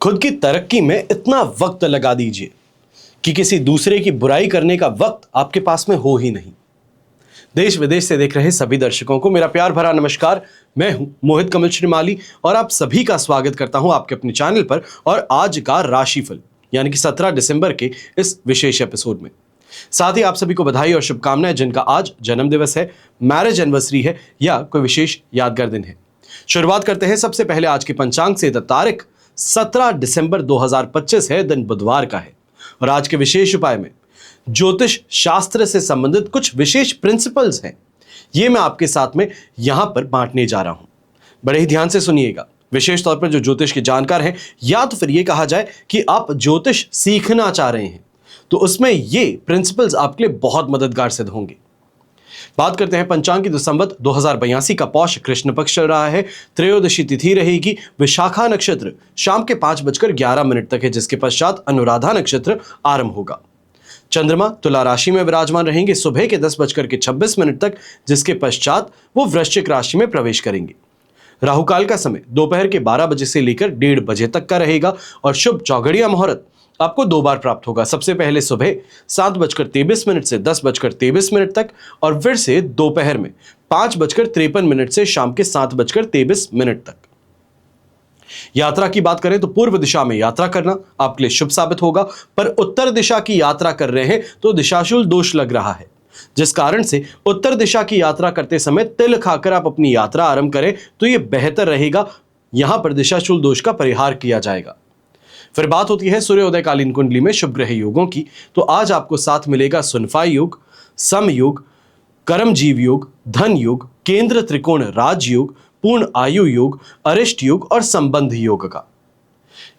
खुद की तरक्की में इतना वक्त लगा दीजिए कि किसी दूसरे की बुराई करने का वक्त आपके पास में हो ही नहीं। देश विदेश से देख रहे सभी दर्शकों को मेरा प्यार भरा नमस्कार। मैं हूं मोहित कमल श्रीमाली और आप सभी का स्वागत करता हूं आपके अपने चैनल पर और आज का राशिफल यानी कि 17 दिसंबर के इस विशेष एपिसोड में। साथ ही आप सभी को बधाई और शुभकामनाएं जिनका आज जन्म दिवस है, मैरिज एनिवर्सरी है या कोई विशेष यादगार दिन है। शुरुआत करते हैं सबसे पहले आज के पंचांग से। तारीख 17 दिसंबर 2025 है, दिन बुधवार का है और आज के विशेष उपाय में ज्योतिष शास्त्र से संबंधित कुछ विशेष प्रिंसिपल्स हैं। ये मैं आपके साथ में यहां पर बांटने जा रहा हूं। बड़े ही ध्यान से सुनिएगा। विशेष तौर पर जो ज्योतिष के जानकार हैं या तो फिर ये कहा जाए कि आप ज्योतिष सीखना चाह रहे हैं तो उसमें ये प्रिंसिपल्स आपके लिए बहुत मददगार सिद्ध होंगे। बात करते हैं पंचांग की। तो संवत 2082 का पौष कृष्ण पक्ष चल रहा है। त्रयोदशी तिथि रहेगी। विशाखा नक्षत्र शाम के 5:11 तक है, जिसके पश्चात अनुराधा नक्षत्र आरंभ होगा। चंद्रमा तुला राशि में विराजमान रहेंगे सुबह के 10:26 तक, जिसके पश्चात वो वृश्चिक राशि में प्रवेश करेंगे। राहुकाल का समय दोपहर के 12 बजे से लेकर 1:30 बजे तक का रहेगा और शुभ चौघड़िया मुहूर्त आपको 2 बार प्राप्त होगा। सबसे पहले सुबह 7:23 से 10:23 तक और फिर से दोपहर में 5:53 से शाम के 7:23 तक। यात्रा की बात करें तो पूर्व दिशा में यात्रा करना आपके लिए शुभ साबित होगा, पर उत्तर दिशा की यात्रा कर रहे हैं तो दिशाशूल दोष लग रहा है, जिस कारण से उत्तर दिशा की यात्रा करते समय तिल खाकर आप अपनी यात्रा आरंभ करें तो यह बेहतर रहेगा। यहां पर दिशाशूल दोष का परिहार किया जाएगा। फिर बात होती है सूर्योदयकालीन कुंडली में शुभ ग्रह योगों की। तो आज आपको साथ मिलेगा सुनफाई योग, सम योग, कर्मजीव योग, धन योग, केंद्र त्रिकोण राजयोग, पूर्ण आयु योग, अरिष्ट योग और संबंध योग का।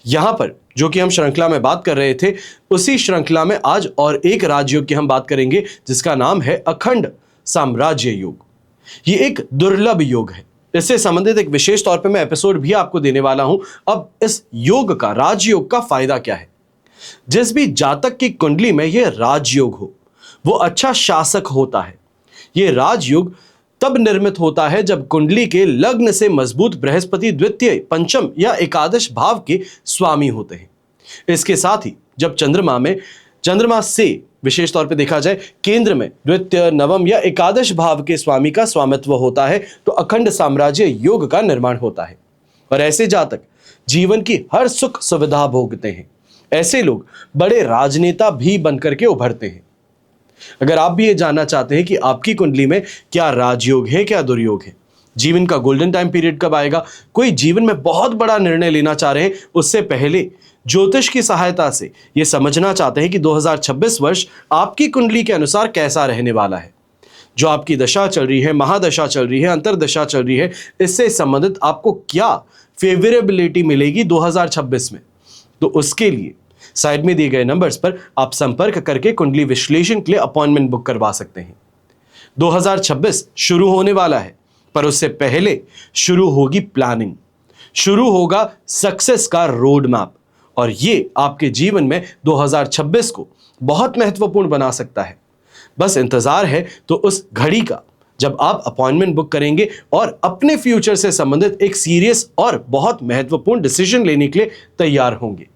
यहां पर जो कि हम श्रृंखला में बात कर रहे थे, उसी श्रृंखला में आज और एक राजयोग की हम बात करेंगे जिसका नाम है अखंड साम्राज्य योग। ये एक दुर्लभ योग है। इससे संबंधित एक विशेष तौर पे मैं एपिसोड भी आपको देने वाला हूं। अब इस योग का, राजयोग का फायदा क्या है? जिस भी जातक की कुंडली में यह राजयोग हो वो अच्छा शासक होता है। यह राजयोग तब निर्मित होता है जब कुंडली के लग्न से मजबूत बृहस्पति द्वितीय, पंचम या एकादश भाव के स्वामी होते हैं। इसके साथ ही जब चंद्रमा से विशेष तौर पे देखा जाए केंद्र में द्वितीय, नवम या एकादश भाव के स्वामी का स्वामित्व होता है तो अखंड साम्राज्य योग का निर्माण होता है और ऐसे जातक जीवन की हर सुख सुविधा भोगते हैं। ऐसे लोग बड़े राजनेता भी बनकर के उभरते हैं। अगर आप भी ये जानना चाहते हैं कि आपकी कुंडली में क्या राजयोग है, क्या दुर्योग है, जीवन का गोल्डन टाइम पीरियड कब आएगा, कोई जीवन में बहुत बड़ा निर्णय लेना चाह रहे हैं, उससे पहले ज्योतिष की सहायता से यह समझना चाहते हैं कि 2026 वर्ष आपकी कुंडली के अनुसार कैसा रहने वाला है, जो आपकी दशा चल रही है, महादशा चल रही है, अंतरदशा चल रही है, इससे संबंधित आपको क्या फेवरेबिलिटी मिलेगी 2026 में, तो उसके लिए साइड में दिए गए नंबर्स पर आप संपर्क करके कुंडली विश्लेषण के लिए अपॉइंटमेंट बुक करवा सकते हैं। 2026 शुरू होने वाला है, पर उससे पहले शुरू होगी प्लानिंग, शुरू होगा सक्सेस का रोड मैप और ये आपके जीवन में 2026 को बहुत महत्वपूर्ण बना सकता है। बस इंतजार है तो उस घड़ी का जब आप अपॉइंटमेंट बुक करेंगे और अपने फ्यूचर से संबंधित एक सीरियस और बहुत महत्वपूर्ण डिसीजन लेने के लिए तैयार होंगे।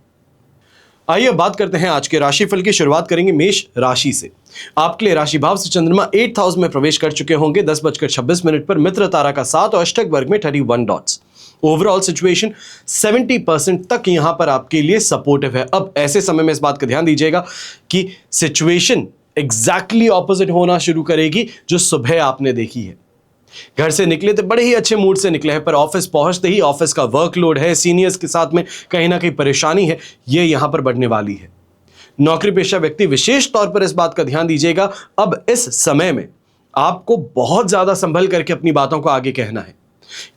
आइए बात करते हैं आज के राशिफल की। शुरुआत करेंगे मेष राशि से। आपके लिए राशि भाव से चंद्रमा 8th हाउस में प्रवेश कर चुके होंगे 10:26 पर। मित्र तारा का 7 और अष्टक वर्ग में 31 डॉट्स। ओवरऑल सिचुएशन 70% तक यहां पर आपके लिए सपोर्टिव है। अब ऐसे समय में इस बात का ध्यान दीजिएगा कि सिचुएशन एग्जैक्टली ऑपोजिट होना शुरू करेगी जो सुबह आपने देखी है। घर से निकले थे बड़े ही अच्छे मूड से निकले हैं, पर ऑफिस पहुंचते ही ऑफिस का वर्कलोड है, सीनियर्स के साथ में कहीं ना कहीं परेशानी है, ये यहां पर बढ़ने वाली है। नौकरी पेशा व्यक्ति विशेष तौर पर इस बात का ध्यान दीजिएगा। अब इस समय में आपको बहुत ज्यादा संभल करके अपनी बातों को आगे कहना है।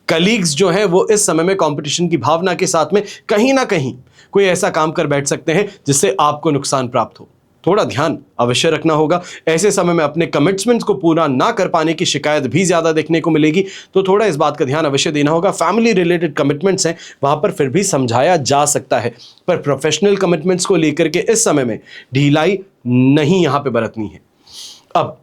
कलीग्स जो हैं वो इस समय में कंपटीशन की भावना के साथ में कहीं ना कहीं कोई ऐसा काम कर बैठ सकते हैं जिससे आपको नुकसान प्राप्त हो। थोड़ा ध्यान अवश्य रखना होगा। ऐसे समय में अपने कमिटमेंट्स को पूरा ना कर पाने की शिकायत भी ज्यादा देखने को मिलेगी, तो थोड़ा इस बात का ध्यान अवश्य देना होगा। फैमिली रिलेटेड कमिटमेंट्स हैं वहां पर फिर भी समझाया जा सकता है, पर प्रोफेशनल कमिटमेंट्स को लेकर के इस समय में ढिलाई नहीं यहां पे बरतनी है। अब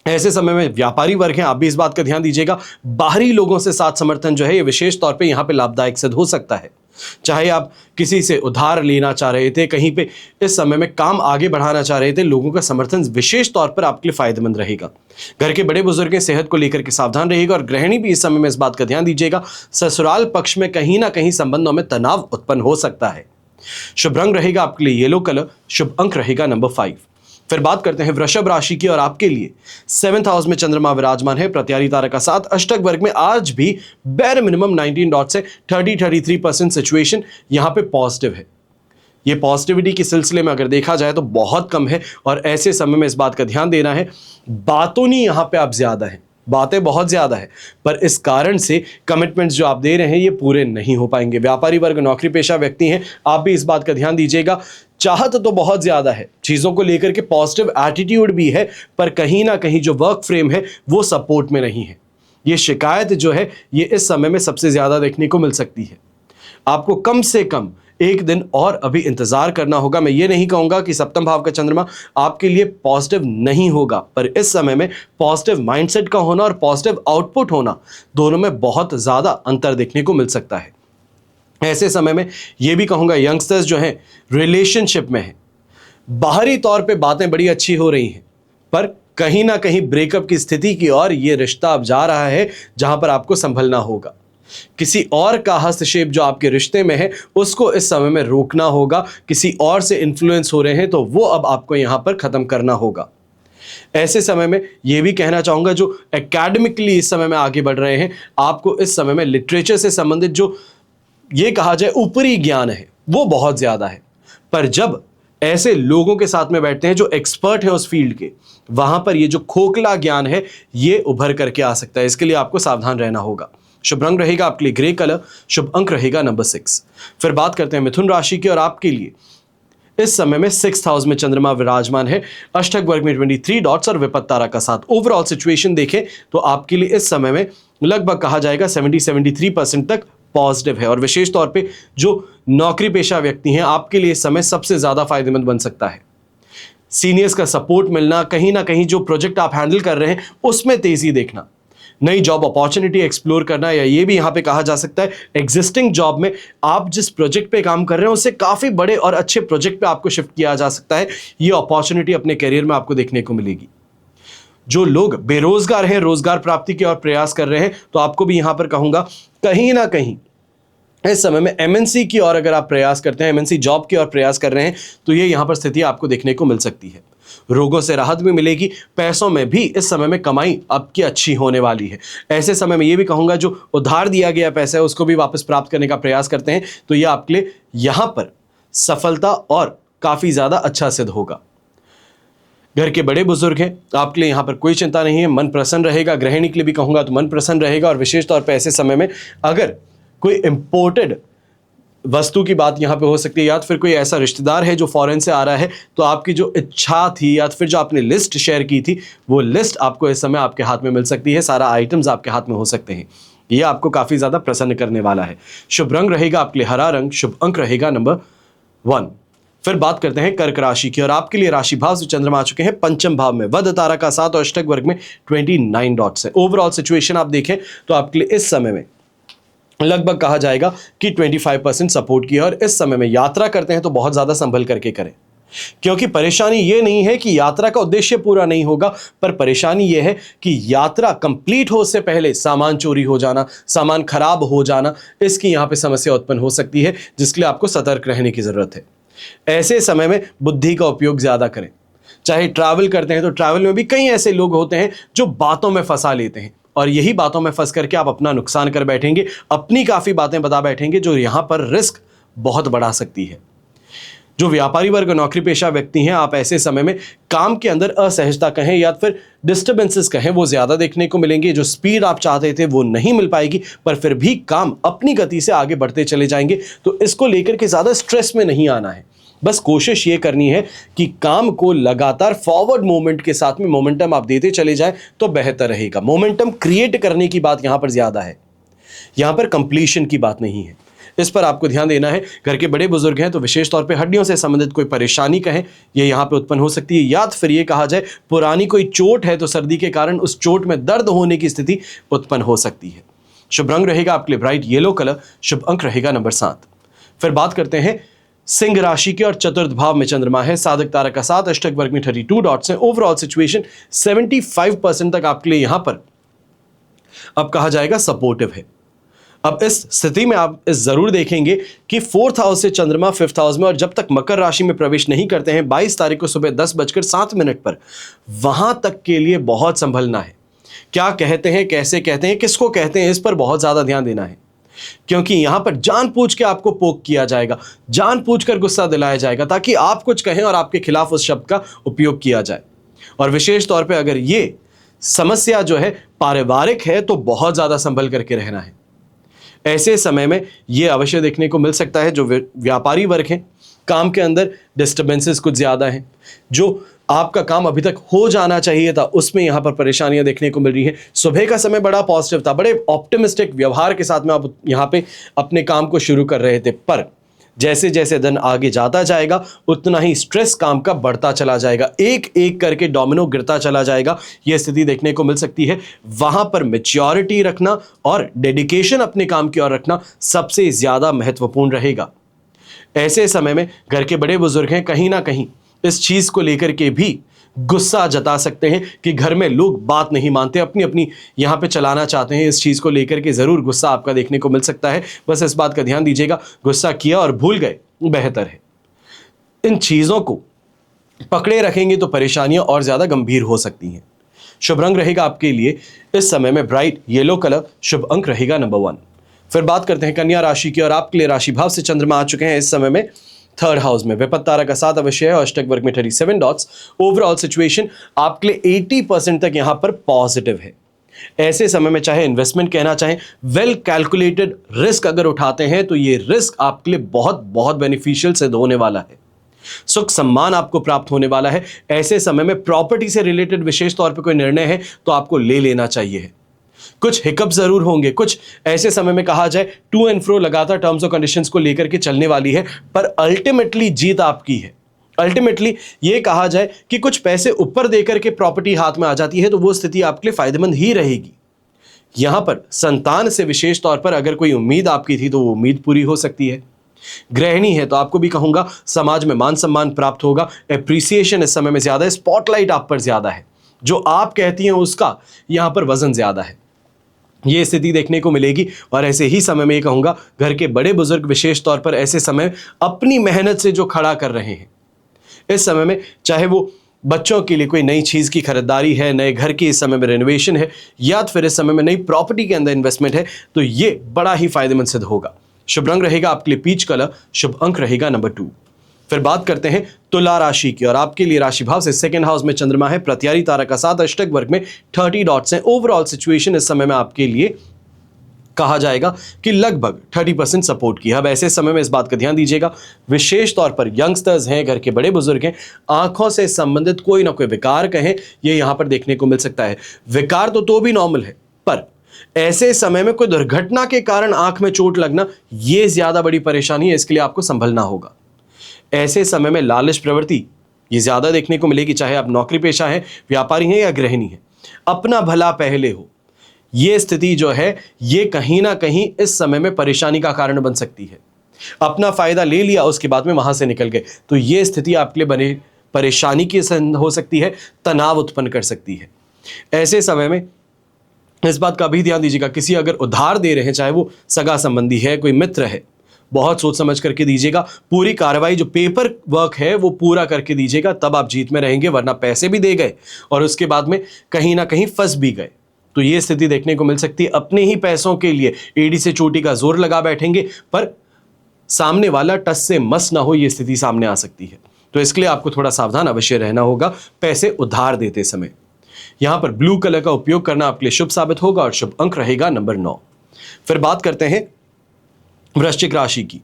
ऐसे समय में व्यापारी वर्ग हैं, आप भी इस बात का ध्यान दीजिएगा। बाहरी लोगों से साथ समर्थन जो है ये विशेष तौर पे यहां पे लाभदायक सिद्ध हो सकता है। चाहे आप किसी से उधार लेना चाह रहे थे, कहीं पे इस समय में काम आगे बढ़ाना चाह रहे थे, लोगों का समर्थन विशेष तौर पर आपके लिए फायदेमंद रहेगा। घर के बड़े बुजुर्ग की सेहत को लेकर के सावधान रहिएगा और गृहिणी भी इस समय में इस बात का ध्यान दीजिएगा, ससुराल पक्ष में कहीं ना कहीं संबंधों में तनाव उत्पन्न हो सकता है। शुभ रंग रहेगा आपके लिए येलो कलर, शुभ अंक रहेगा नंबर 5। फिर बात करते हैं वृषभ राशि की और आपके लिए 7th हाउस में चंद्रमा विराजमान है, प्रत्यारी तारा का साथ, अष्टक वर्ग में आज भी बैर मिनिमम 19 डॉट से 30-33% सिचुएशन यहां पे पॉजिटिव है। ये पॉजिटिविटी के सिलसिले में अगर देखा जाए तो बहुत कम है और ऐसे समय में इस बात का ध्यान देना है, बातों नहीं यहां पे आप ज्यादा है, बातें बहुत ज्यादा है, पर इस कारण से कमिटमेंट्स जो आप दे रहे हैं ये पूरे नहीं हो पाएंगे। व्यापारी वर्ग, नौकरी पेशा व्यक्ति हैं, आप भी इस बात का ध्यान दीजिएगा, चाहत तो बहुत ज्यादा है, चीजों को लेकर के पॉजिटिव एटीट्यूड भी है, पर कहीं ना कहीं जो वर्क फ्रेम है वो सपोर्ट में नहीं है। ये शिकायत जो है ये इस समय में सबसे ज्यादा देखने को मिल सकती है। आपको कम से कम एक दिन और अभी इंतजार करना होगा। मैं ये नहीं कहूंगा कि सप्तम भाव का चंद्रमा आपके लिए पॉजिटिव नहीं होगा, पर इस समय में पॉजिटिव माइंडसेट का होना और पॉजिटिव आउटपुट होना, दोनों में बहुत ज्यादा अंतर देखने को मिल सकता है। ऐसे समय में यह भी कहूंगा, यंगस्टर्स जो हैं रिलेशनशिप में हैं, बाहरी तौर पे बातें बड़ी अच्छी हो रही हैं, पर कहीं ना कहीं ब्रेकअप की स्थिति की ओर यह रिश्ता अब जा रहा है, जहां पर आपको संभलना होगा। किसी और का हस्तक्षेप जो आपके रिश्ते में है उसको इस समय में रोकना होगा। किसी और से इन्फ्लुएंस हो रहे हैं तो वो अब आपको यहां पर खत्म करना होगा। ऐसे समय में यह भी कहना चाहूंगा, जो एकेडमिकली इस समय में आगे बढ़ रहे हैं, आपको इस समय में लिटरेचर से संबंधित जो ये कहा जाए ऊपरी ज्ञान है वो बहुत ज्यादा है, पर जब ऐसे लोगों के साथ में बैठते हैं जो एक्सपर्ट हैं उस फील्ड के, वहां पर ये जो खोखला ज्ञान है ये उभर करके आ सकता है। इसके लिए आपको सावधान रहना होगा। शुभ रंग रहेगा आपके लिए ग्रे कलर, शुभ अंक रहेगा नंबर 6। फिर बात करते हैं मिथुन राशि की और आपके लिए इस समय में 6th हाउस में चंद्रमा विराजमान है, अष्टक वर्ग में 23 डॉट्स और विपत्त तारा का साथ। ओवरऑल सिचुएशन देखें तो आपके लिए इस समय में लगभग कहा जाएगा 70-73% तक पॉजिटिव है और विशेष तौर पे जो नौकरी पेशा व्यक्ति हैं आपके लिए इस समय सबसे ज्यादा फायदेमंद बन सकता है। सीनियर्स का सपोर्ट मिलना, कहीं ना कहीं जो प्रोजेक्ट आप हैंडल कर रहे हैं उसमें तेजी देखना, नई जॉब अपॉर्चुनिटी एक्सप्लोर करना, या ये भी यहां पे कहा जा सकता है एग्जिस्टिंग जॉब में आप जिस प्रोजेक्ट पे काम कर रहे हैं उससे काफी बड़े और अच्छे प्रोजेक्ट पे आपको शिफ्ट किया जा सकता है। ये अपॉर्चुनिटी अपने करियर में आपको देखने को मिलेगी। जो लोग बेरोजगार हैं, रोजगार प्राप्ति की ओर प्रयास कर रहे हैं, तो आपको भी यहां पर कहूंगा कहीं ना कहीं इस समय में एमएनसी की ओर अगर आप प्रयास करते हैं, एमएनसी जॉब की ओर प्रयास कर रहे हैं, तो ये यहां पर स्थिति आपको देखने को मिल सकती है। रोगों से राहत भी मिलेगी, पैसों में भी इस समय में कमाई आपकी अच्छी होने वाली है। ऐसे समय में ये भी कहूंगा, जो उधार दिया गया पैसा है उसको भी वापस प्राप्त करने का प्रयास करते हैं, तो यह आपके लिए यहां पर सफलता और काफी ज्यादा अच्छा सिद्ध होगा। घर के बड़े बुजुर्ग हैं, आपके लिए यहां पर कोई चिंता नहीं है, मन प्रसन्न रहेगा। गृहिणी के लिए भी कहूंगा तो मन प्रसन्न रहेगा और विशेष तौर पर ऐसे समय में अगर कोई इंपोर्टेड वस्तु की बात यहां पे हो सकती है, या तो फिर कोई ऐसा रिश्तेदार है जो फॉरेन से आ रहा है, तो आपकी जो इच्छा थी या तो फिर जो आपने लिस्ट शेयर की थी वो लिस्ट आपको इस समय आपके हाथ में मिल सकती है। सारा आइटम्स आपके हाथ में हो सकते हैं। ये आपको काफी ज्यादा प्रसन्न करने वाला है। शुभ रंग रहेगा आपके लिए हरा रंग, शुभ अंक रहेगा नंबर 1। फिर बात करते हैं कर्क राशि की और आपके लिए राशि भाव से चंद्रमा आ चुके हैं पंचम भाव में, वध तारा का साथ और अष्टक वर्ग में 29 डॉट्स है। ओवरऑल सिचुएशन आप देखें तो आपके लिए इस समय में लगभग कहा जाएगा कि 25% सपोर्ट की है और इस समय में यात्रा करते हैं तो बहुत ज्यादा संभल करके करें, क्योंकि परेशानी ये नहीं है कि यात्रा का उद्देश्य पूरा नहीं होगा, पर परेशानी ये है कि यात्रा कंप्लीट हो से पहले सामान चोरी हो जाना, सामान खराब हो जाना, इसकी यहां पे समस्या उत्पन्न हो सकती है, जिसके लिए आपको सतर्क रहने की जरूरत है। ऐसे समय में बुद्धि का उपयोग ज्यादा करें। चाहे ट्रैवल करते हैं तो ट्रैवल में भी कई ऐसे लोग होते हैं जो बातों में फंसा लेते हैं और यही बातों में फंस करके आप अपना नुकसान कर बैठेंगे, अपनी काफी बातें बता बैठेंगे जो यहां पर रिस्क बहुत बढ़ा सकती है। जो व्यापारी वर्ग नौकरी पेशा व्यक्ति हैं, आप ऐसे समय में काम के अंदर असहजता कहें या फिर डिस्टर्बेंसेस कहें वो ज्यादा देखने को मिलेंगे। जो स्पीड आप चाहते थे वो नहीं मिल पाएगी, पर फिर भी काम अपनी गति से आगे बढ़ते चले जाएंगे। तो इसको लेकर के ज्यादा स्ट्रेस में नहीं आना है, बस कोशिश ये करनी है कि काम को लगातार फॉरवर्ड मूवमेंट के साथ में मोमेंटम आप देते चले जाएं तो बेहतर रहेगा। मोमेंटम क्रिएट करने की बात यहां पर ज्यादा है, यहां पर कंप्लीशन की बात नहीं है। इस पर आपको ध्यान देना है। घर के बड़े बुजुर्ग हैं तो विशेष तौर पे हड्डियों से संबंधित कोई परेशानी कहें ये यहां पे उत्पन्न हो सकती है, या फिर ये कहा जाए पुरानी कोई चोट है तो सर्दी के कारण उस चोट में दर्द होने की स्थिति उत्पन्न हो सकती है। शुभ रंग रहेगा आपके लिए ब्राइट येलो कलर, शुभ अंक रहेगा नंबर 7। फिर बात करते हैं सिंह राशि के और चतुर्थ भाव में चंद्रमा है, साधक तारक का 7, अष्टक वर्ग में 32 डॉट्स हैं। ओवरऑल सिचुएशन 75% तक आपके लिए यहां पर अब कहा जाएगा सपोर्टिव है। अब इस स्थिति में आप इस जरूर देखेंगे कि 4th हाउस से चंद्रमा 5th हाउस में, और जब तक मकर राशि में प्रवेश नहीं करते हैं 22 तारीख को सुबह 10:07 पर, वहां तक के लिए बहुत संभलना है। क्या कहते हैं, कैसे कहते हैं, किसको कहते हैं, इस पर बहुत ज्यादा ध्यान देना है, क्योंकि यहां पर जानबूझ के आपको पोक किया जाएगा, जानबूझकर गुस्सा दिलाया जाएगा ताकि आप कुछ कहें और आपके खिलाफ उस शब्द का उपयोग किया जाए। और विशेष तौर पे अगर ये समस्या जो है पारिवारिक है तो बहुत ज्यादा संभल करके रहना है। ऐसे समय में यह अवश्य देखने को मिल सकता है जो व्यापारी वर्ग हैं, काम के अंदर डिस्टर्बेंसेस कुछ ज्यादा हैं, जो आपका काम अभी तक हो जाना चाहिए था उसमें यहां पर परेशानियां देखने को मिल रही हैं। सुबह का समय बड़ा पॉजिटिव था, बड़े ऑप्टिमिस्टिक व्यवहार के साथ में आप यहां पे अपने काम को शुरू कर रहे थे, पर जैसे जैसे दिन आगे जाता जाएगा उतना ही स्ट्रेस काम का बढ़ता चला जाएगा, एक एक करके डोमिनो गिरता चला जाएगा। यह स्थिति देखने को मिल सकती है। वहां पर मैच्योरिटी रखना और डेडिकेशन अपने काम की ओर रखना सबसे ज्यादा महत्वपूर्ण रहेगा। ऐसे समय में घर के बड़े बुजुर्ग हैं, कहीं ना कहीं इस चीज को लेकर के भी गुस्सा जता सकते हैं कि घर में लोग बात नहीं मानते, अपनी अपनी यहां पे चलाना चाहते हैं। इस चीज को लेकर के जरूर गुस्सा आपका देखने को मिल सकता है। बस इस बात का ध्यान दीजिएगा, गुस्सा किया और भूल गए बेहतर है। इन चीजों को पकड़े रखेंगे तो परेशानियां और ज्यादा गंभीर हो सकती हैं। शुभ रंग रहेगा आपके लिए इस समय में ब्राइट येलो कलर, शुभ अंक रहेगा नंबर 1। फिर बात करते हैं कन्या राशि की, और आपके लिए राशि भाव से चंद्रमा आ चुके हैं इस समय में 3rd हाउस में। विपत्त तारा का 7 अवश्य है और अष्टक वर्ग में 37 डॉट्स। ओवरऑल सिचुएशन आपके लिए 80% तक यहां पर पॉजिटिव है। ऐसे समय में चाहे इन्वेस्टमेंट कहना चाहें, वेल कैलकुलेटेड रिस्क अगर उठाते हैं तो ये रिस्क आपके लिए बहुत बहुत बेनिफिशियल सिद्ध होने वाला है। सुख सम्मान आपको प्राप्त होने वाला है। ऐसे समय में प्रॉपर्टी से रिलेटेड विशेष तौर पर कोई निर्णय है तो आपको ले लेना चाहिए। कुछ हिकअप जरूर होंगे, कुछ ऐसे समय में कहा जाए टू एंड फ्रो लगातार टर्म्स और कंडीशंस को लेकर के चलने वाली है, पर अल्टीमेटली जीत आपकी है। अल्टीमेटली ये कहा जाए कि कुछ पैसे ऊपर देकर के प्रॉपर्टी हाथ में आ जाती है तो वो स्थिति आपके लिए फायदेमंद ही रहेगी। यहां पर संतान से विशेष तौर पर अगर कोई उम्मीद आपकी थी तो वो उम्मीद पूरी हो सकती है। गृहिणी है तो आपको भी कहूंगा समाज में मान सम्मान प्राप्त होगा, एप्रिसिएशन इस समय में ज्यादा है, स्पॉटलाइट आप पर ज्यादा है, जो आप कहती हैं उसका यहां पर वजन ज्यादा है। ये स्थिति देखने को मिलेगी। और ऐसे ही समय में ये कहूंगा घर के बड़े बुजुर्ग विशेष तौर पर ऐसे समय अपनी मेहनत से जो खड़ा कर रहे हैं इस समय में, चाहे वो बच्चों के लिए कोई नई चीज की खरीदारी है, नए घर की इस समय में रेनोवेशन है, या फिर इस समय में नई प्रॉपर्टी के अंदर इन्वेस्टमेंट है, तो ये बड़ा ही फायदेमंद सिद्ध होगा। शुभ रंग रहेगा आपके लिए पीच कलर, शुभ अंक रहेगा नंबर 2। फिर बात करते हैं तुला राशि की, और आपके लिए राशि भाव से 2nd हाउस में चंद्रमा है, प्रत्यारी तारा का 7, अष्टक वर्ग में 30 डॉट्स हैं। ओवरऑल सिचुएशन इस समय में आपके लिए कहा जाएगा कि लगभग 30% सपोर्ट की है। अब ऐसे समय में इस बात का ध्यान दीजिएगा, विशेष तौर पर यंगस्टर्स हैं, घर के बड़े बुजुर्ग हैं, आंखों से संबंधित कोई ना कोई विकार कहें ये यहां पर देखने को मिल सकता है। विकार तो भी नॉर्मल है, पर ऐसे समय में कोई दुर्घटना के कारण आंख में चोट लगना यह ज्यादा बड़ी परेशानी है, इसके लिए आपको संभलना होगा। ऐसे समय में लालच प्रवृत्ति ये ज्यादा देखने को मिलेगी, चाहे आप नौकरी पेशा हैं, व्यापारी हैं या गृहिणी हैं। अपना भला पहले हो, ये स्थिति जो है ये कहीं ना कहीं इस समय में परेशानी का कारण बन सकती है। अपना फायदा ले लिया उसके बाद में वहां से निकल गए तो ये स्थिति आपके लिए बने परेशानी की हो सकती है, तनाव उत्पन्न कर सकती है। ऐसे समय में इस बात का भी ध्यान दीजिएगा, किसी अगर उधार दे रहे हैं, चाहे वो सगा संबंधी है, कोई मित्र है, बहुत सोच समझ करके दीजिएगा। पूरी कार्रवाई जो पेपर वर्क है वो पूरा करके दीजिएगा, तब आप जीत में रहेंगे, वरना पैसे भी दे गए और उसके बाद में कहीं ना कहीं फंस भी गए तो ये स्थिति देखने को मिल सकती है। अपने ही पैसों के लिए एड़ी से चोटी का जोर लगा बैठेंगे, पर सामने वाला टस से मस ना हो, ये स्थिति सामने आ सकती है। तो इसके लिए आपको थोड़ा सावधान अवश्य रहना होगा पैसे उधार देते समय। यहां पर ब्लू कलर का उपयोग करना आपके लिए शुभ साबित होगा और शुभ अंक रहेगा नंबर 9। फिर बात करते हैं वृश्चिक राशि की।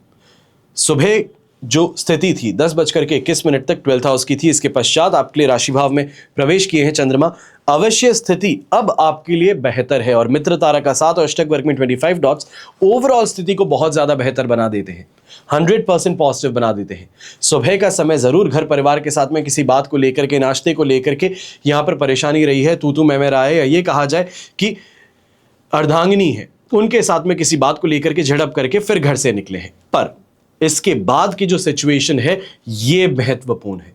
सुबह जो स्थिति थी 10:21 तक 12th हाउस की थी, इसके पश्चात आपके लिए राशि भाव में प्रवेश किए हैं चंद्रमा। अवश्य स्थिति अब आपके लिए बेहतर है और मित्र तारा का 7 और अष्टक वर्ग में 25 डॉट्स ओवरऑल स्थिति को बहुत ज्यादा बेहतर बना देते हैं, 100% पॉजिटिव बना देते हैं। सुबह का समय जरूर घर परिवार के साथ में किसी बात को लेकर के, नाश्ते को लेकर के यहां पर परेशानी रही है, तू मैं रहा है, या ये कहा जाए कि अर्धांगिनी है, उनके साथ में किसी बात को लेकर के झड़प करके फिर घर से निकले हैं, पर इसके बाद की जो सिचुएशन है ये महत्वपूर्ण है,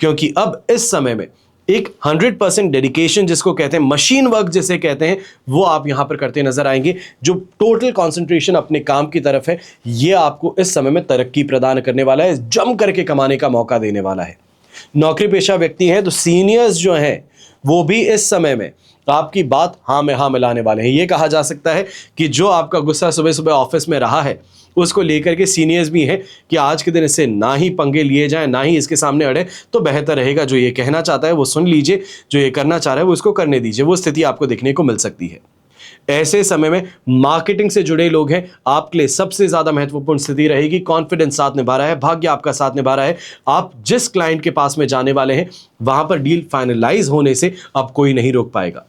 क्योंकि अब इस समय में एक 100% डेडिकेशन जिसको कहते हैं, मशीन वर्क जिसे कहते हैं, वो आप यहां पर करते नजर आएंगे। जो टोटल कंसंट्रेशन अपने काम की तरफ है, ये आपको इस समय में तरक्की प्रदान करने वाला है, जम करके कमाने का मौका देने वाला है। नौकरी पेशा व्यक्ति हैं तो सीनियर्स जो हैं वो भी इस समय में आपकी बात हाँ में हाँ मिलाने वाले हैं। ये कहा जा सकता है कि जो आपका गुस्सा सुबह सुबह ऑफिस में रहा है उसको लेकर के सीनियर्स भी हैं कि आज के दिन इससे ना ही पंगे लिए जाएं, ना ही इसके सामने अड़े तो बेहतर रहेगा। जो ये कहना चाहता है वो सुन लीजिए, जो ये करना चाह रहा है वो इसको करने दीजिए। वो स्थिति आपको देखने को मिल सकती है। ऐसे समय में मार्केटिंग से जुड़े लोग हैं, आपके लिए सबसे ज्यादा महत्वपूर्ण स्थिति रहेगी। कॉन्फिडेंस साथ निभा रहा है, भाग्य आपका साथ निभा रहा है। आप जिस क्लाइंट के पास में जाने वाले हैं वहां पर डील फाइनलाइज होने से अब कोई नहीं रोक पाएगा।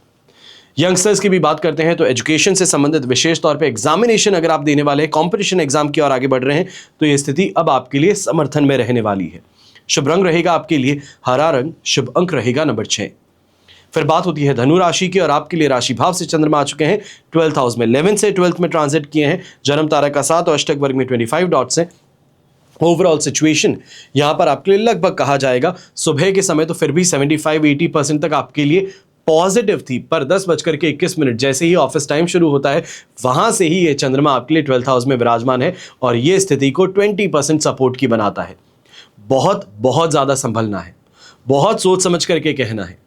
यंगस्टर्स की भी बात करते हैं तो एजुकेशन से संबंधित विशेष तौर पे एग्जामिनेशन अगर आप देने वाले हैं, कंपटीशन एग्जाम की ओर आगे बढ़ रहे हैं, तो ये स्थिति अब आपके लिए समर्थन में रहने वाली है। शुभ रंग रहेगा आपके लिए हरा रंग, शुभ अंक रहेगा नंबर 6। फिर बात होती है धनु राशि की, और आपके लिए राशि भाव से चंद्रमा आ चुके हैं 12th हाउस में, 11 से 12th में ट्रांजिट किए हैं। जन्म तारा का 7 और अष्टक वर्ग में 25 डॉट्स हैं। ओवरऑल सिचुएशन यहां पर आपके लिए लगभग कहा जाएगा सुबह के समय तो फिर भी 75-80% तक आपके लिए पॉजिटिव थी, पर 10:21 जैसे ही ऑफिस टाइम शुरू होता है वहां से ही ये चंद्रमा आपके लिए 12th हाउस में विराजमान है और ये स्थिति को 20% सपोर्ट की बनाता है। बहुत बहुत ज्यादा संभलना है, बहुत सोच समझ करके कहना है,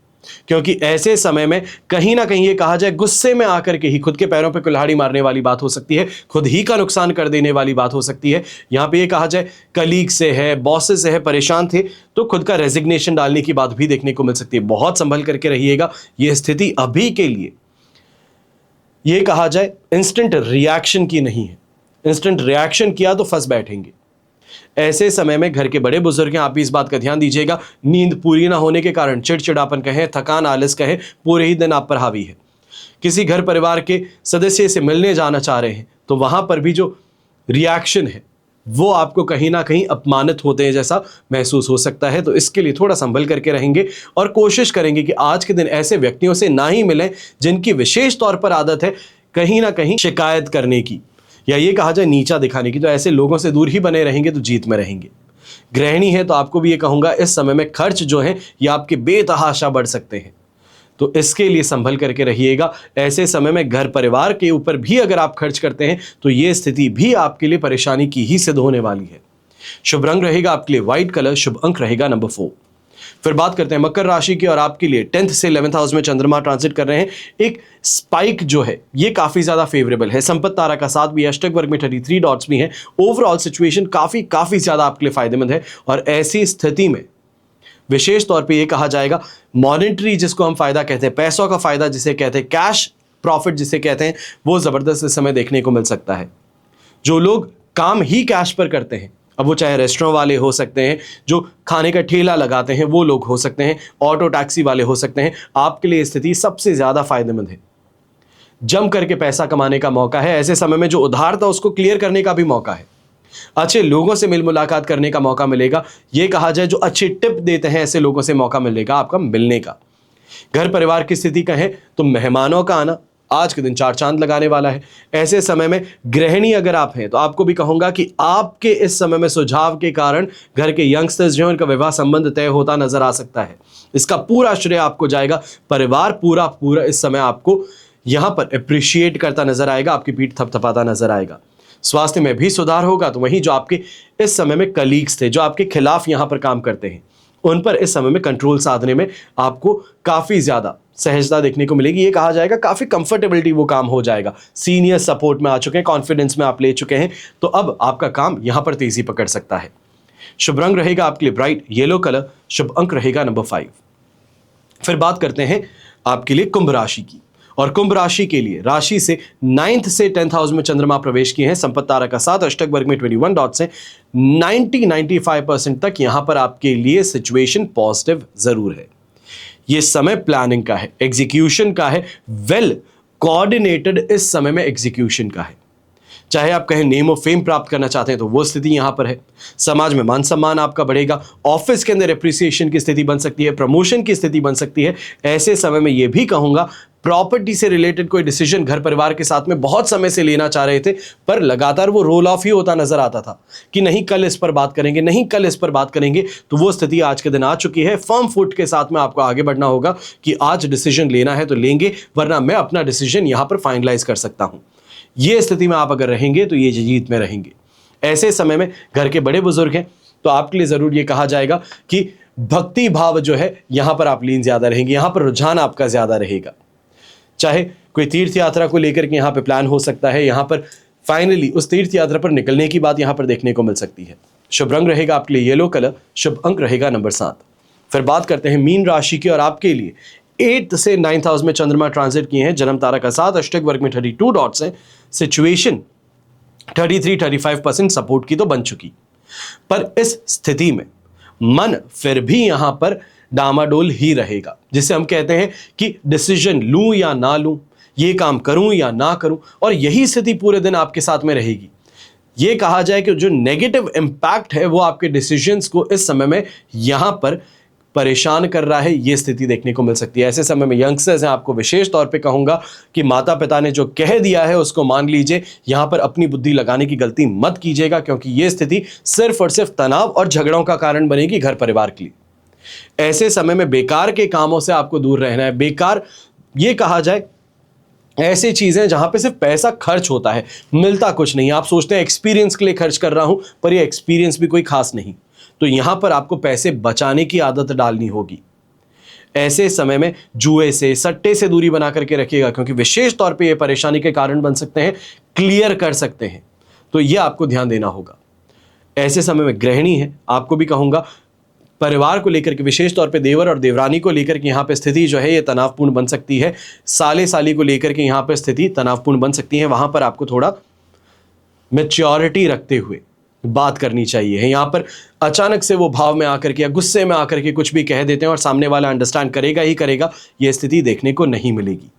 क्योंकि ऐसे समय में कहीं ना कहीं ये कहा जाए गुस्से में आकर के ही खुद के पैरों पे कुल्हाड़ी मारने वाली बात हो सकती है, खुद ही का नुकसान कर देने वाली बात हो सकती है। यहां पे ये कहा जाए कलीग से है, बॉसेस से है, परेशान थे तो खुद का रेजिग्नेशन डालने की बात भी देखने को मिल सकती है। बहुत संभल करके रहिएगा। ये स्थिति अभी के लिए ये कहा जाए इंस्टेंट रिएक्शन की नहीं है। इंस्टेंट रिएक्शन किया तो फंस बैठेंगे। ऐसे समय में घर के बड़े बुजुर्ग हैं, आप भी इस बात का ध्यान दीजिएगा। नींद पूरी ना होने के कारण चिड़चिड़ापन कहें, थकान, आलस कहें, पूरे ही दिन आप पर हावी है। किसी घर परिवार के सदस्य से मिलने जाना चाह रहे हैं तो वहां पर भी जो रिएक्शन है वो आपको कहीं ना कहीं अपमानित होते हैं जैसा महसूस हो सकता है। तो इसके लिए थोड़ा संभल करके रहेंगे और कोशिश करेंगे कि आज के दिन ऐसे व्यक्तियों से ना ही मिलें जिनकी विशेष तौर पर आदत है कहीं ना कहीं शिकायत करने की या ये कहा जाए नीचा दिखाने की। तो ऐसे लोगों से दूर ही बने रहेंगे तो जीत में रहेंगे। गृहिणी है तो आपको भी ये कहूंगा इस समय में खर्च जो है ये आपके बेतहाशा बढ़ सकते हैं, तो इसके लिए संभल करके रहिएगा। ऐसे समय में घर परिवार के ऊपर भी अगर आप खर्च करते हैं तो ये स्थिति भी आपके लिए परेशानी की ही सिद्ध होने वाली है। शुभ रंग रहेगा आपके लिए व्हाइट कलर, शुभ अंक रहेगा नंबर 4। फिर बात करते हैं मकर राशि की, और आपके लिए 10th से 11th हाउस में चंद्रमा ट्रांजिट कर रहे हैं। एक स्पाइक जो है ये काफी ज्यादा फेवरेबल है। संपत्ति तारा का 7 भी, अष्टक वर्ग में 33 डॉट्स भी हैं। ओवरऑल सिचुएशन काफी ज्यादा आपके लिए फायदेमंद है और ऐसी स्थिति में विशेष तौर पे ये कहा जाएगा मॉनेटरी जिसको हम फायदा कहते हैं, पैसों का फायदा जिसे कहते हैं, कैश प्रॉफिट जिसे कहते हैं, वो जबरदस्त इस समय देखने को मिल सकता है। जो लोग काम ही कैश पर करते हैं, अब वो चाहे रेस्टोरेंट वाले हो सकते हैं, जो खाने का ठेला लगाते हैं वो लोग हो सकते हैं, ऑटो टैक्सी वाले हो सकते हैं, आपके लिए स्थिति सबसे ज्यादा फायदेमंद है। जम करके पैसा कमाने का मौका है। ऐसे समय में जो उधार था उसको क्लियर करने का भी मौका है। अच्छे लोगों से मिल मुलाकात करने का मौका मिलेगा। यह कहा जाए जो अच्छी टिप देते हैं ऐसे लोगों से मौका मिलेगा आपका मिलने का। घर परिवार की स्थिति कहें तो मेहमानों का आना आज के दिन 4 चांद लगाने वाला है। ऐसे समय में गृहिणी अगर आप हैं तो आपको भी कहूंगा कि आपके इस समय में सुझाव के कारण घर के यंगस्टर्स जो हैं उनका विवाह संबंध तय होता नजर आ सकता है। इसका पूरा श्रेय आपको जाएगा। परिवार पूरा इस समय आपको यहां पर अप्रिशिएट करता नजर आएगा, आपकी पीठ थपथपाता नजर आएगा। स्वास्थ्य में भी सुधार होगा। तो वहीं जो आपके इस समय में कलीग्स थे जो आपके खिलाफ यहां पर काम करते हैं उन पर इस समय में कंट्रोल साधने में आपको काफी ज्यादा सहजता देखने को मिलेगी। ये कहा जाएगा काफी कंफर्टेबिलिटी वो काम हो जाएगा। सीनियर सपोर्ट में आ चुके हैं, कॉन्फिडेंस में आप ले चुके हैं, तो अब आपका काम यहां पर तेजी पकड़ सकता है। शुभ रंग रहेगा आपके लिए ब्राइट येलो कलर, शुभ अंक रहेगा नंबर 5। फिर बात करते हैं आपके लिए कुंभ राशि की, और कुंभ राशि के लिए राशि से 9th से 10th हाउस में चंद्रमा प्रवेश किए हैं। संपत्ति तारा का 7 अष्टक वर्ग में 21 डॉट्स हैं। 90-95% तक यहां पर आपके लिए सिचुएशन पॉजिटिव जरूर है। ये समय प्लानिंग का है, एग्जीक्यूशन का है, वेल कोऑर्डिनेटेड इस समय में एग्जीक्यूशन का है। चाहे आप कहें नेम ऑफ फेम प्राप्त करना चाहते हैं तो वो स्थिति यहां पर है। समाज में मान सम्मान आपका बढ़ेगा। ऑफिस के अंदर एप्रिसिएशन की स्थिति बन सकती है, प्रमोशन की स्थिति बन सकती है। ऐसे समय में यह भी कहूंगा प्रॉपर्टी से रिलेटेड कोई डिसीजन घर परिवार के साथ में बहुत समय से लेना चाह रहे थे, पर लगातार वो रोल ऑफ ही होता नजर आता था कि नहीं कल इस पर बात करेंगे, नहीं कल इस पर बात करेंगे। तो वो स्थिति आज के दिन आ चुकी है। फर्म फुट के साथ में आपको आगे बढ़ना होगा कि आज डिसीजन लेना है तो लेंगे, वरना मैं अपना डिसीजन यहां पर फाइनलाइज कर सकता हूं। ये स्थिति में आप अगर रहेंगे तो ये जीत में रहेंगे। ऐसे समय में घर के बड़े बुजुर्ग हैं तो आपके लिए जरूर ये कहा जाएगा कि भक्ति भाव जो है यहां पर आप लीन ज्यादा रहेंगे, यहां पर रुझान आपका ज्यादा रहेगा। चाहे कोई तीर्थ यात्रा को लेकर के यहाँ पे प्लान हो सकता है, यहाँ पर फाइनली उस तीर्थ यात्रा पर निकलने की बात यहाँ पर देखने को मिल सकती है। शुभ रंग रहेगा आपके लिए येलो कलर, शुभ अंक रहेगा नंबर 7। फिर बात करते हैं मीन राशि की, और आपके लिए 8th से 9th हाउस में चंद्रमा ट्रांजिट किए हैं। जन्म तारा का 7, अष्टक वर्ग में 32 डॉट्स हैं। सिचुएशन 33-35% सपोर्ट की तो बन चुकी, पर इस स्थिति में मन फिर भी यहां पर डामाडोल ही रहेगा, जिसे हम कहते हैं कि डिसीजन लूं या ना लूं, ये काम करूं या ना करूं, और यही स्थिति पूरे दिन आपके साथ में रहेगी। ये कहा जाए कि जो नेगेटिव इंपैक्ट है वो आपके डिसीजंस को इस समय में यहां पर परेशान कर रहा है, ये स्थिति देखने को मिल सकती है। ऐसे समय में यंगस्टर्स हैं, आपको विशेष तौर पे कहूंगा कि माता पिता ने जो कह दिया है उसको मान लीजिए, यहां पर अपनी बुद्धि लगाने की गलती मत कीजिएगा, क्योंकि ये स्थिति सिर्फ और सिर्फ तनाव और झगड़ों का कारण बनेगी घर परिवार के लिए। ऐसे समय में बेकार के कामों से आपको दूर रहना है। बेकार ये कहा जाए ऐसी चीजें जहां पे सिर्फ पैसा खर्च होता है, मिलता कुछ नहीं। आप सोचते हैं एक्सपीरियंस के लिए खर्च कर रहा हूं, पर ये एक्सपीरियंस भी कोई खास नहीं। तो यहां पर आपको पैसे बचाने की आदत डालनी होगी। ऐसे समय में जुए से, सट्टे से दूरी बना करके रखिएगा, क्योंकि विशेष तौर पे ये परेशानी के कारण बन सकते हैं, क्लियर कर सकते हैं। तो ये आपको ध्यान देना होगा। ऐसे समय में गृहिणी है, आपको भी कहूंगा परिवार को लेकर के, विशेष तौर पे देवर और देवरानी को लेकर के यहाँ पे स्थिति जो है ये तनावपूर्ण बन सकती है। साले साली को लेकर के यहाँ पे स्थिति तनावपूर्ण बन सकती है। वहां पर आपको थोड़ा मैच्योरिटी रखते हुए बात करनी चाहिए। यहाँ पर अचानक से वो भाव में आकर के या गुस्से में आकर के कुछ भी कह देते हैं और सामने वाला अंडरस्टैंड करेगा ही करेगा, ये स्थिति देखने को नहीं मिलेगी।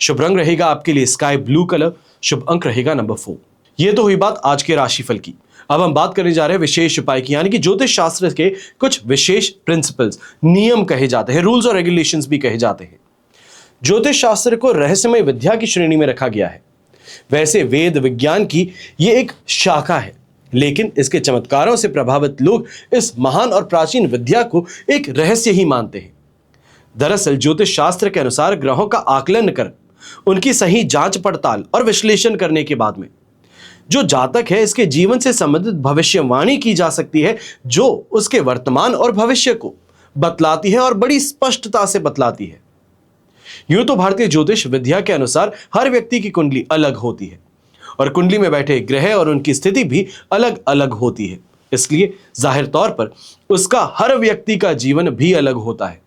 शुभ रंग रहेगा आपके लिए स्काई ब्लू कलर, शुभ अंक रहेगा नंबर 4। ये तो हुई बात आज के राशिफल की। अब हम बात करने जा रहे हैं विशेष उपाय की, यानी कि ज्योतिष शास्त्र के कुछ विशेष प्रिंसिपल्स, नियम कहे जाते हैं, रूल्स और रेगुलेशंस भी कहे जाते हैं। ज्योतिष शास्त्र को रहस्यमय विद्या की श्रेणी में रखा गया है। वैसे वेद विज्ञान की ये एक शाखा है, लेकिन इसके चमत्कारों से प्रभावित लोग इस महान और प्राचीन विद्या को एक रहस्य ही मानते हैं। दरअसल ज्योतिष शास्त्र के अनुसार ग्रहों का आकलन कर उनकी सही जांच पड़ताल और विश्लेषण करने के बाद में जो जातक है, इसके जीवन से संबंधित भविष्यवाणी की जा सकती है, जो उसके वर्तमान और भविष्य को बतलाती है और बड़ी स्पष्टता से बतलाती है। यूं तो भारतीय ज्योतिष विद्या के अनुसार हर व्यक्ति की कुंडली अलग होती है और कुंडली में बैठे ग्रह और उनकी स्थिति भी अलग अलग होती है। इसलिए जाहिर तौर पर उसका हर व्यक्ति का जीवन भी अलग होता है।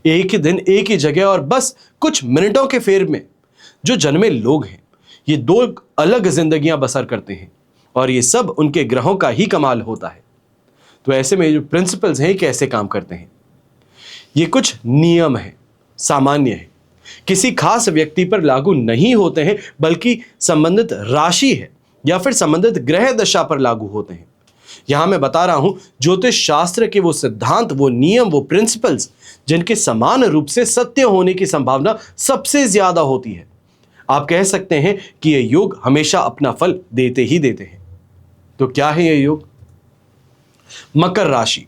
एक ही दिन, एक ही जगह और बस कुछ मिनटों के फेर में जो जन्मे लोग हैं, ये दो अलग जिंदगियां बसर करते हैं, और ये सब उनके ग्रहों का ही कमाल होता है। तो ऐसे में जो प्रिंसिपल्स हैं कैसे काम करते हैं, ये कुछ नियम है, सामान्य है, किसी खास व्यक्ति पर लागू नहीं होते हैं, बल्कि संबंधित राशि है या फिर संबंधित ग्रह दशा पर लागू होते हैं। यहां मैं बता रहा हूं ज्योतिष शास्त्र के वो सिद्धांत, वो नियम, वो प्रिंसिपल्स जिनके समान रूप से सत्य होने की संभावना सबसे ज्यादा होती है। आप कह सकते हैं कि ये योग हमेशा अपना फल देते ही देते हैं। तो क्या है ये योग? मकर राशि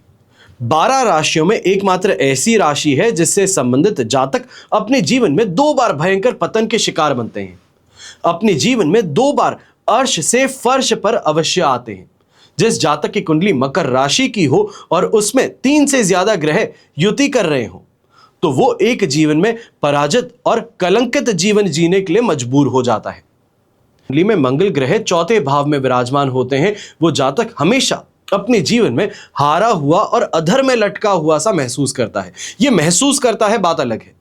12 राशियों में एकमात्र ऐसी राशि है जिससे संबंधित जातक अपने जीवन में 2 बार भयंकर पतन के शिकार बनते हैं। अपने जीवन में 2 बार अर्श से फर्श पर अवश्य आते हैं। जिस जातक की कुंडली मकर राशि की हो और उसमें 3 से ज्यादा ग्रह युति कर रहे हो, तो वो एक जीवन में पराजित और कलंकित जीवन जीने के लिए मजबूर हो जाता है। कुंडली में मंगल ग्रह 4थे भाव में विराजमान होते हैं। वो जातक हमेशा अपने जीवन में हारा हुआ और अधर में लटका हुआ सा महसूस करता है। ये महसूस करता है, बात अलग है,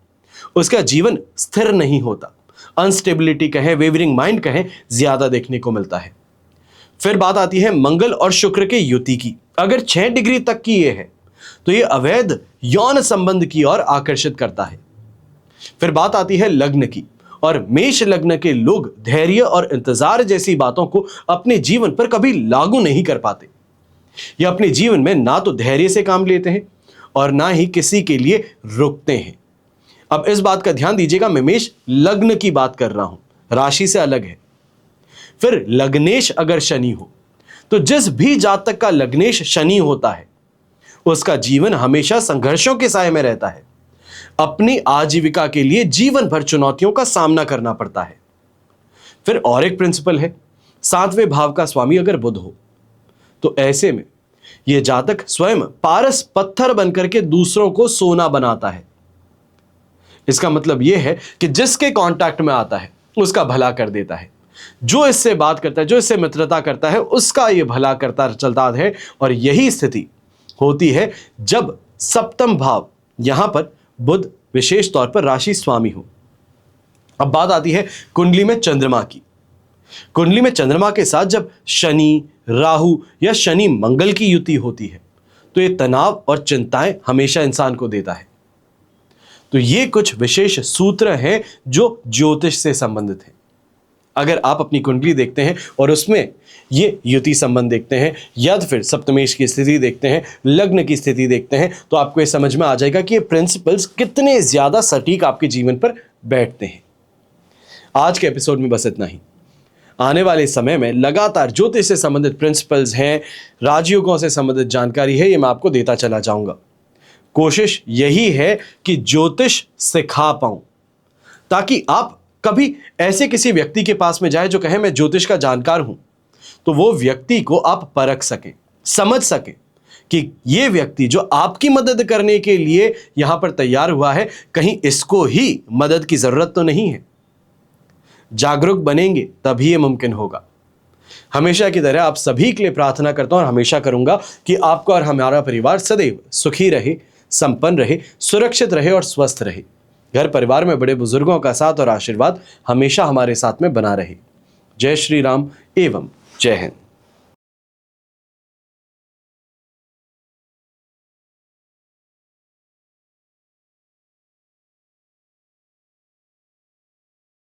उसका जीवन स्थिर नहीं होता। अनस्टेबिलिटी कहें, वेवरिंग माइंड कहें, ज्यादा देखने को मिलता है। फिर बात आती है मंगल और शुक्र के युति की। अगर 6 डिग्री तक की ये है तो ये अवैध यौन संबंध की ओर आकर्षित करता है। फिर बात आती है लग्न की, और मेष लग्न के लोग धैर्य और इंतजार जैसी बातों को अपने जीवन पर कभी लागू नहीं कर पाते। ये अपने जीवन में ना तो धैर्य से काम लेते हैं और ना ही किसी के लिए रुकते हैं। अब इस बात का ध्यान दीजिएगा, मैं मेष लग्न की बात कर रहा हूं, राशि से अलग है। फिर लग्नेश अगर शनि हो तो जिस भी जातक का लग्नेश शनि होता है उसका जीवन हमेशा संघर्षों के साए में रहता है। अपनी आजीविका के लिए जीवन भर चुनौतियों का सामना करना पड़ता है। फिर और एक प्रिंसिपल है, 7वें भाव का स्वामी अगर बुध हो तो ऐसे में यह जातक स्वयं पारस पत्थर बनकर के दूसरों को सोना बनाता है। इसका मतलब यह है कि जिसके कांटेक्ट में आता है उसका भला कर देता है, जो इससे बात करता है, जो इससे मित्रता करता है, उसका यह भला करता चलता है। और यही स्थिति होती है जब सप्तम भाव, यहां पर बुध विशेष तौर पर राशि स्वामी हो। अब बात आती है कुंडली में चंद्रमा की। कुंडली में चंद्रमा के साथ जब शनि, राहु या शनि मंगल की युति होती है तो यह तनाव और चिंताएं हमेशा इंसान को देता है। तो ये कुछ विशेष सूत्र हैं जो ज्योतिष से संबंधित हैं। अगर आप अपनी कुंडली देखते हैं और उसमें ये युति संबंध देखते हैं या तो फिर सप्तमेश की स्थिति देखते हैं, लग्न की स्थिति देखते हैं, तो आपको ये समझ में आ जाएगा कि ये प्रिंसिपल्स कितने ज्यादा सटीक आपके जीवन पर बैठते हैं। आज के एपिसोड में बस इतना ही। आने वाले समय में लगातार ज्योतिष से संबंधित प्रिंसिपल्स हैं, राजयोगों से संबंधित जानकारी है, ये मैं आपको देता चला जाऊंगा। कोशिश यही है कि ज्योतिष सिखा पाऊं ताकि आप कभी ऐसे किसी व्यक्ति के पास में जाए जो कहे मैं ज्योतिष का जानकार हूं, तो वो व्यक्ति को आप परख सकें, समझ सकें कि ये व्यक्ति जो आपकी मदद करने के लिए यहां पर तैयार हुआ है, कहीं इसको ही मदद की जरूरत तो नहीं है। जागरूक बनेंगे तभी ये मुमकिन होगा। हमेशा की तरह आप सभी के लिए प्रार्थना करता हूं और हमेशा करूंगा कि आपका और हमारा परिवार सदैव सुखी रहे, संपन्न रहे, सुरक्षित रहे और स्वस्थ रहे। घर परिवार में बड़े बुजुर्गों का साथ और आशीर्वाद हमेशा हमारे साथ में बना रहे। जय श्री राम एवं जय हिंद।